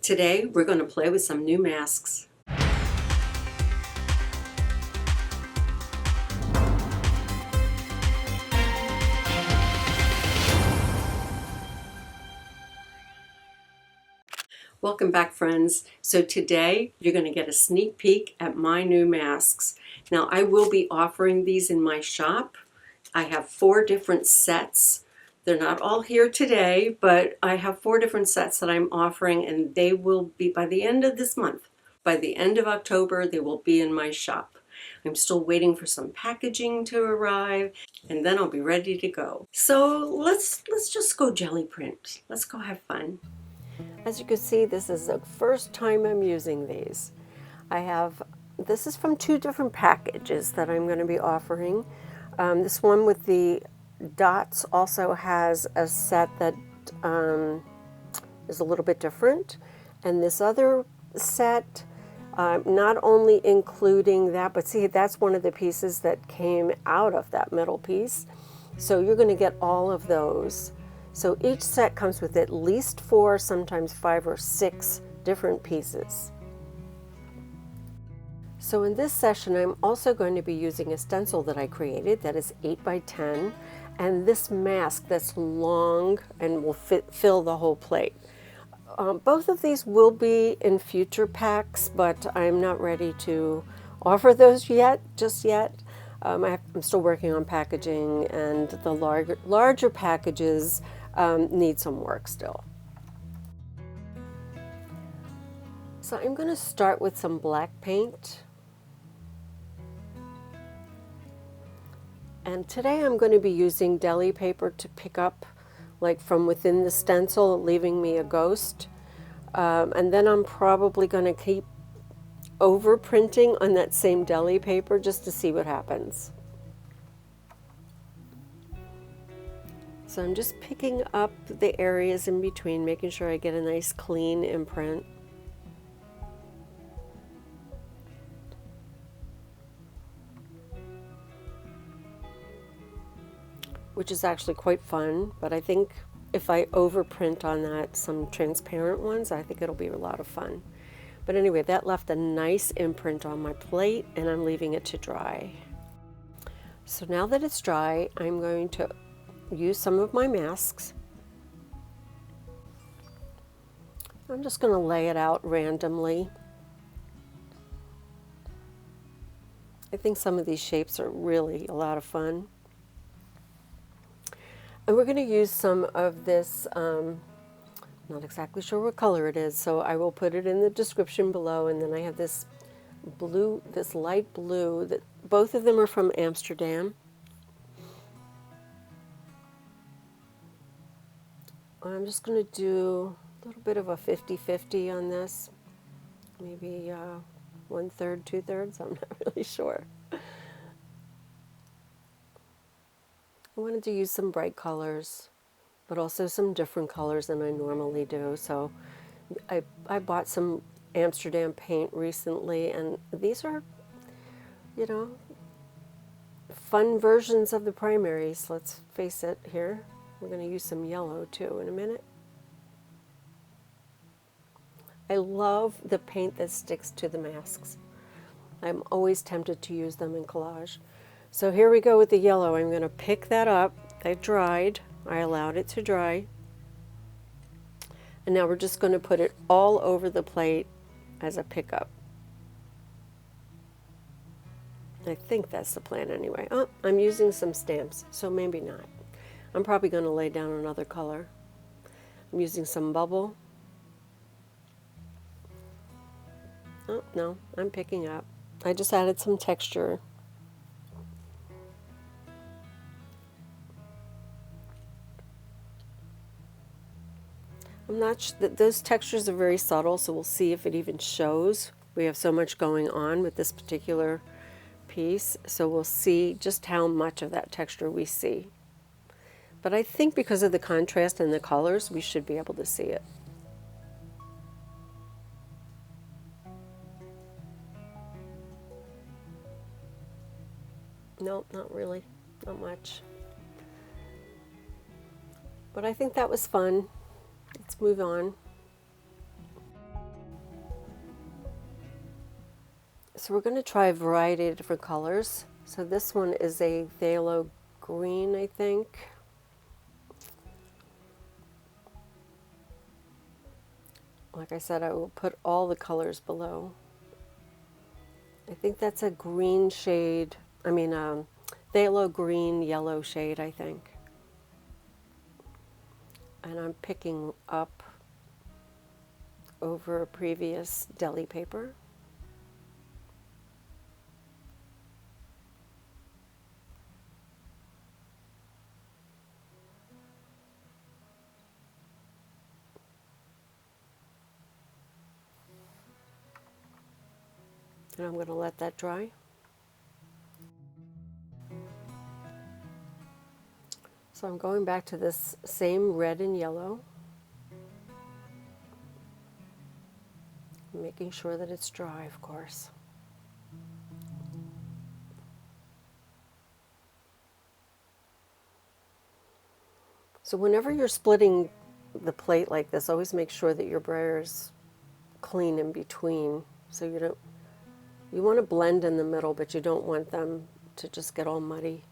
Today we're going to play with some new masks. Welcome back, friends. So today you're going to get a sneak peek at my new masks. Now I will be offering these in my shop. I have 4 different sets. They're not all here today, but I have 4 different sets that I'm offering, and they will be by the end of this month. By the end of October, they will be in my shop. I'm still waiting for some packaging to arrive, and then I'll be ready to go. So let's just go jelly print. Let's go have fun. As you can see, this is the first time I'm using these. This is from 2 different packages that I'm going to be offering. This one with the dots also has a set that is a little bit different. And this other set, not only including that, but see, that's one of the pieces that came out of that middle piece. So you're going to get all of those. So each set comes with at least 4, sometimes 5 or 6 different pieces. So in this session, I'm also going to be using a stencil that I created that is 8 by 10, and this mask that's long and will fill the whole plate. Both of these will be in future packs, but I'm not ready to offer those just yet. I'm still working on packaging, and the larger packages need some work still. So I'm going to start with some black paint. And today I'm going to be using deli paper to pick up like from within the stencil, leaving me a ghost. And then I'm probably going to keep overprinting on that same deli paper just to see what happens. So I'm just picking up the areas in between, making sure I get a nice clean imprint. Which is actually quite fun, but I think if I overprint on that, some transparent ones, I think it'll be a lot of fun. But anyway, that left a nice imprint on my plate, and I'm leaving it to dry. So now that it's dry, I'm going to use some of my masks. I'm just going to lay it out randomly. I think some of these shapes are really a lot of fun. And we're going to use some of this, not exactly sure what color it is, so I will put it in the description below. And then I have this blue, this light blue, that both of them are from Amsterdam. I'm just going to do a little bit of a 50-50 on this, maybe 1/3, 2/3, I'm not really sure. I wanted to use some bright colors, but also some different colors than I normally do. So I bought some Amsterdam paint recently, and these are, you know, fun versions of the primaries. Let's face it here. We're going to use some yellow too in a minute. I love the paint that sticks to the masks. I'm always tempted to use them in collage. So here we go with the yellow. I'm going to pick that up. I dried. I allowed it to dry. And now we're just going to put it all over the plate as a pickup. I think that's the plan anyway. Oh, I'm using some stamps, so maybe not. I'm probably going to lay down another color. I'm using some bubble. Oh, no, I'm picking up. I just added some texture. I'm not sure that those textures are very subtle, so we'll see if it even shows. We have so much going on with this particular piece, so we'll see just how much of that texture we see. But I think because of the contrast and the colors, we should be able to see it. Nope, not really, not much. But I think that was fun. Let's move on. So we're going to try a variety of different colors. So this one is a phthalo green, I think. Like I said, I will put all the colors below. I think that's a green shade, phthalo green yellow shade, I think. And I'm picking up over a previous deli paper. And I'm going to let that dry. So I'm going back to this same red and yellow, making sure that it's dry, of course. So whenever you're splitting the plate like this, always make sure that your brayer is clean in between. So you want to blend in the middle, but you don't want them to just get all muddy.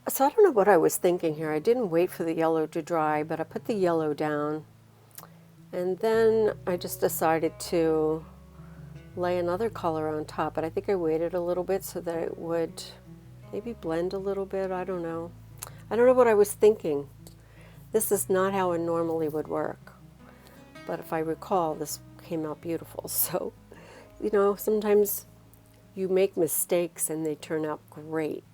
So I don't know what I was thinking here. I didn't wait for the yellow to dry, but I put the yellow down. And then I just decided to lay another color on top, but I think I waited a little bit so that it would maybe blend a little bit. I don't know. I don't know what I was thinking. This is not how it normally would work. But if I recall, this came out beautiful. So, sometimes you make mistakes and they turn out great.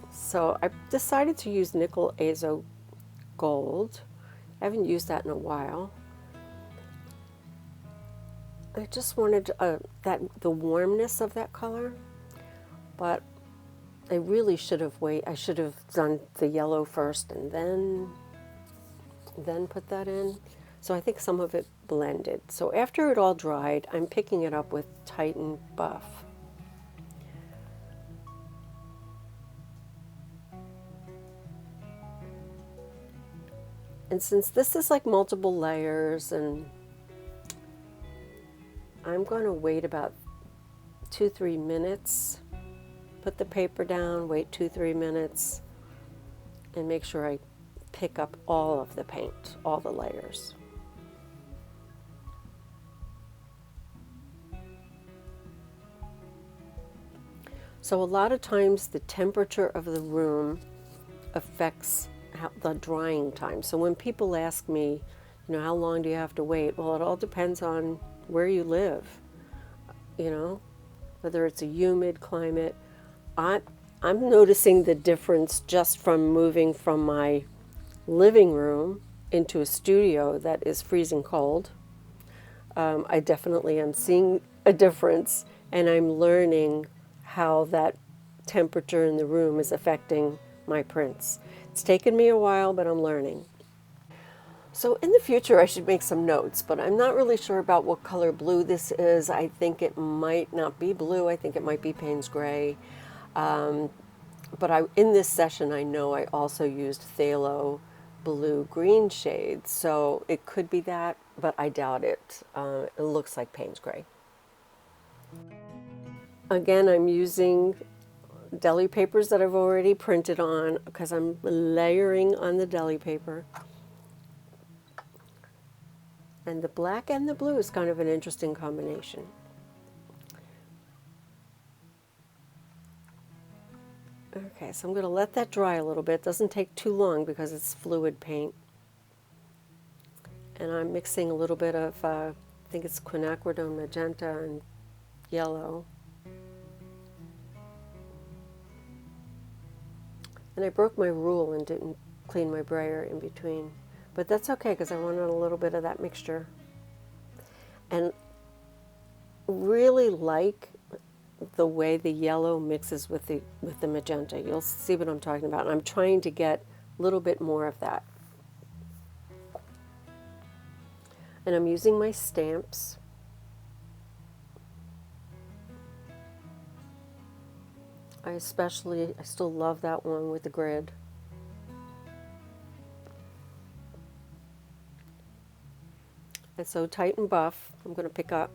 So I decided to use nickel azo gold. I haven't used that in a while. I just wanted the warmness of that color, but I really should have I should have done the yellow first and then put that in. So I think some of it blended. So after it all dried, I'm picking it up with Titan Buff. And since this is like multiple layers, and I'm going to wait about 2-3 minutes, put the paper down, wait 2-3 minutes, and make sure I pick up all of the paint, all the layers. So a lot of times the temperature of the room affects the drying time. So when people ask me, how long do you have to wait? Well, it all depends on where you live, whether it's a humid climate. I'm noticing the difference just from moving from my living room into a studio that is freezing cold. I definitely am seeing a difference, and I'm learning how that temperature in the room is affecting my prints. It's taken me a while, but I'm learning. So in the future, I should make some notes, but I'm not really sure about what color blue this is. I think it might not be blue. I think it might be Paynes gray. But in this session, I know I also used phthalo blue-green shades, so it could be that, but I doubt it. It looks like Paynes gray. Again, I'm using deli papers that I've already printed on because I'm layering on the deli paper. And the black and the blue is kind of an interesting combination. Okay, so I'm going to let that dry a little bit. It doesn't take too long because it's fluid paint. And I'm mixing a little bit of, I think it's quinacridone magenta and yellow. And I broke my rule and didn't clean my brayer in between. But that's okay because I wanted a little bit of that mixture. And really like the way the yellow mixes with the magenta. You'll see what I'm talking about. And I'm trying to get a little bit more of that. And I'm using my stamps. I still love that one with the grid. And so tight and buff, I'm going to pick up.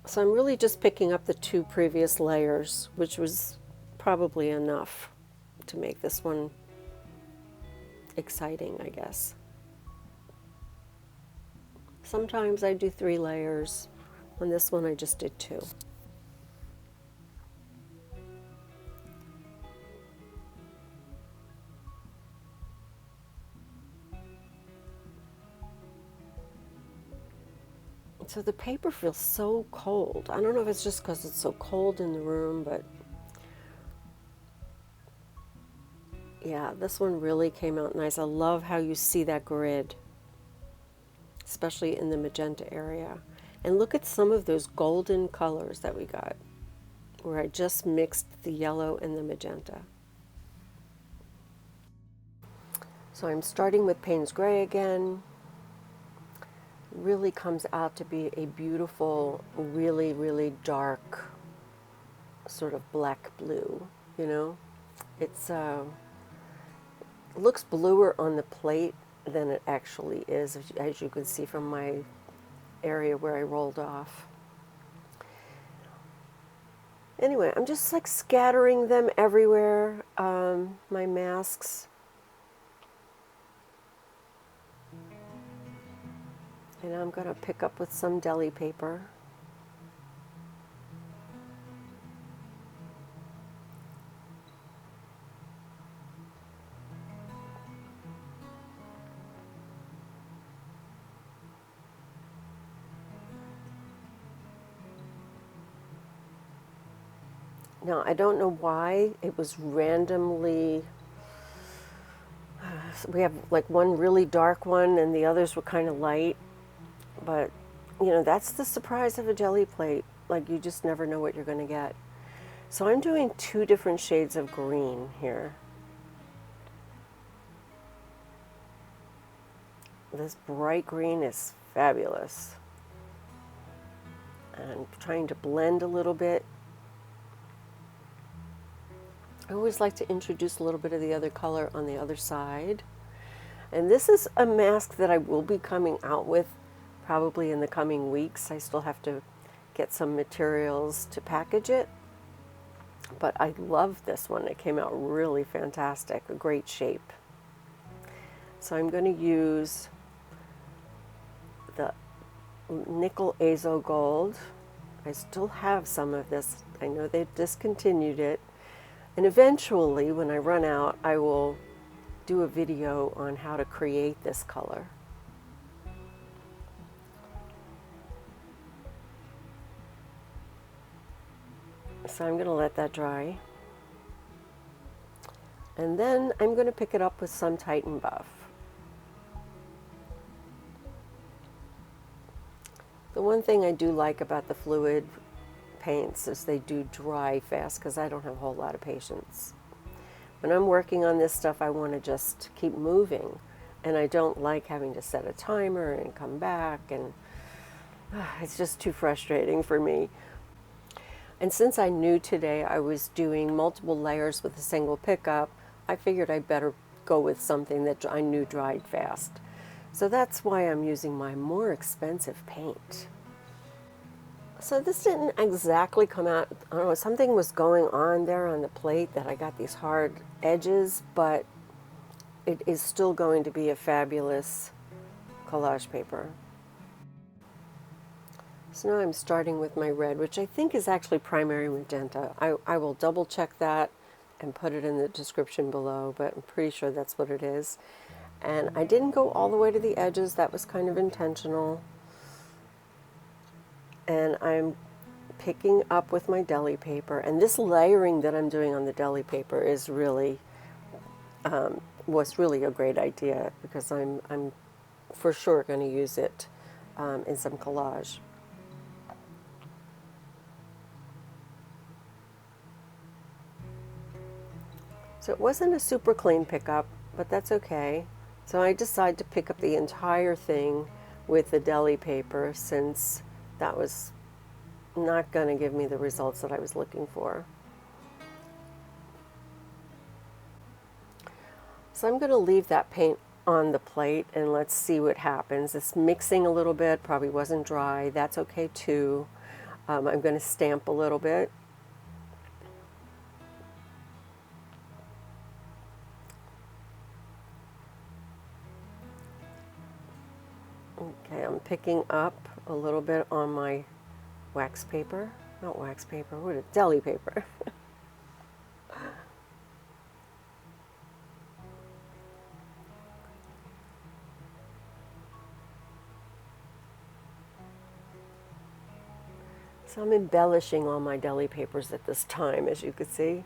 So I'm really just picking up the 2 previous layers, which was probably enough to make this one exciting, I guess. Sometimes I do 3 layers. On this one I just did 2. So the paper feels so cold. I don't know if it's just because it's so cold in the room, but yeah, this one really came out nice. I love how you see that grid, especially in the magenta area. And look at some of those golden colors that we got, where I just mixed the yellow and the magenta. So I'm starting with Paynes Gray again. Really comes out to be a beautiful, really, really dark, sort of black blue, you know? It's looks bluer on the plate than it actually is, as you can see from my area where I rolled off. Anyway, I'm just like scattering them everywhere, my masks. And I'm going to pick up with some deli paper. Now, I don't know why it was randomly, we have like one really dark one and the others were kind of light, but you know, that's the surprise of a jelly plate. Like, you just never know what you're going to get. So I'm doing 2 different shades of green here. This bright green is fabulous. And I'm trying to blend a little bit. I always like to introduce a little bit of the other color on the other side. And this is a mask that I will be coming out with probably in the coming weeks. I still have to get some materials to package it. But I love this one. It came out really fantastic, a great shape. So I'm going to use the nickel azo gold. I still have some of this. I know they've discontinued it. And eventually, when I run out, I will do a video on how to create this color. So I'm going to let that dry. And then I'm going to pick it up with some Tight and Buff. The one thing I do like about the fluid paints is they do dry fast, because I don't have a whole lot of patience. When I'm working on this stuff, I want to just keep moving, and I don't like having to set a timer and come back, and it's just too frustrating for me. And since I knew today I was doing multiple layers with a single pickup, I figured I'd better go with something that I knew dried fast. So that's why I'm using my more expensive paint. So this didn't exactly come out, I don't know, something was going on there on the plate that I got these hard edges, but it is still going to be a fabulous collage paper. So now I'm starting with my red, which I think is actually primary magenta. I will double check that and put it in the description below, but I'm pretty sure that's what it is. And I didn't go all the way to the edges. That was kind of intentional. And I'm picking up with my deli paper. And this layering that I'm doing on the deli paper is really, was really a great idea, because I'm for sure going to use it in some collage. So it wasn't a super clean pickup, but that's okay. So I decided to pick up the entire thing with the deli paper, since that was not going to give me the results that I was looking for. So I'm going to leave that paint on the plate and let's see what happens. It's mixing a little bit, probably wasn't dry. That's okay too. I'm going to stamp a little bit. Okay, I'm picking up a little bit on my wax paper. Not wax paper, what is it? Deli paper. So I'm embellishing all my deli papers at this time, as you can see.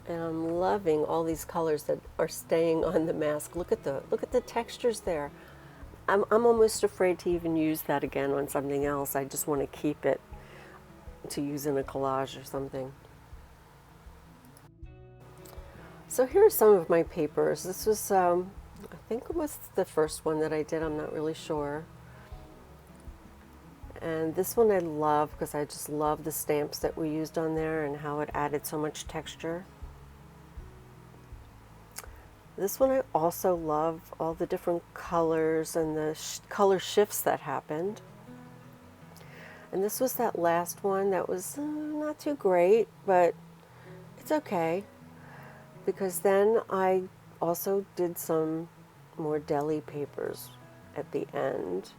And I'm loving all these colors that are staying on the mask. Look at the textures there. I'm almost afraid to even use that again on something else. I just want to keep it to use in a collage or something. So here are some of my papers. This was, I think it was the first one that I did. I'm not really sure. And this one I love because I just love the stamps that we used on there and how it added so much texture. This one I also love, all the different colors and the color shifts that happened. And this was that last one that was not too great, but it's okay. Because then I also did some more deli papers at the end.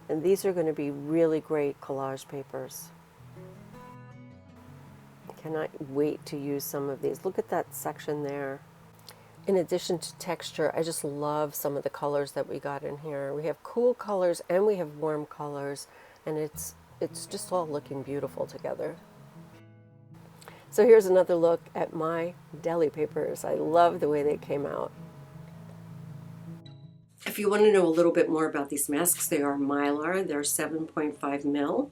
And these are going to be really great collage papers. I cannot wait to use some of these. Look at that section there. In addition to texture, I just love some of the colors that we got in here. We have cool colors and we have warm colors, and it's just all looking beautiful together. So here's another look at my deli papers. I love the way they came out. If you want to know a little bit more about these masks, they are Mylar. They're 7.5 mil,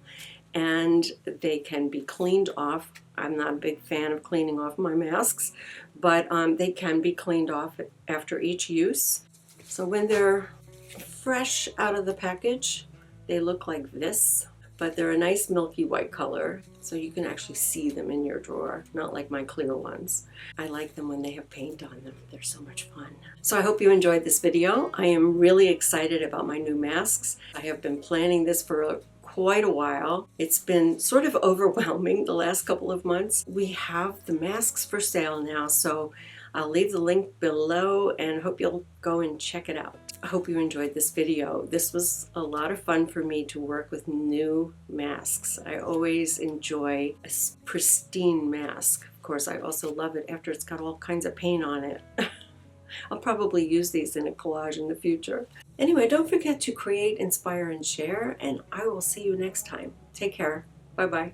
and they can be cleaned off. I'm not a big fan of cleaning off my masks, but they can be cleaned off after each use. So when they're fresh out of the package, they look like this, but they're a nice milky white color, so you can actually see them in your drawer, not like my clear ones. I like them when they have paint on them. They're so much fun. So I hope you enjoyed this video. I am really excited about my new masks. I have been planning this for quite a while. It's been sort of overwhelming the last couple of months. We have the masks for sale now, so I'll leave the link below and hope you'll go and check it out. I hope you enjoyed this video. This was a lot of fun for me to work with new masks. I always enjoy a pristine mask. Of course, I also love it after it's got all kinds of paint on it. I'll probably use these in a collage in the future. Anyway, don't forget to create, inspire, and share, and I will see you next time. Take care. Bye-bye.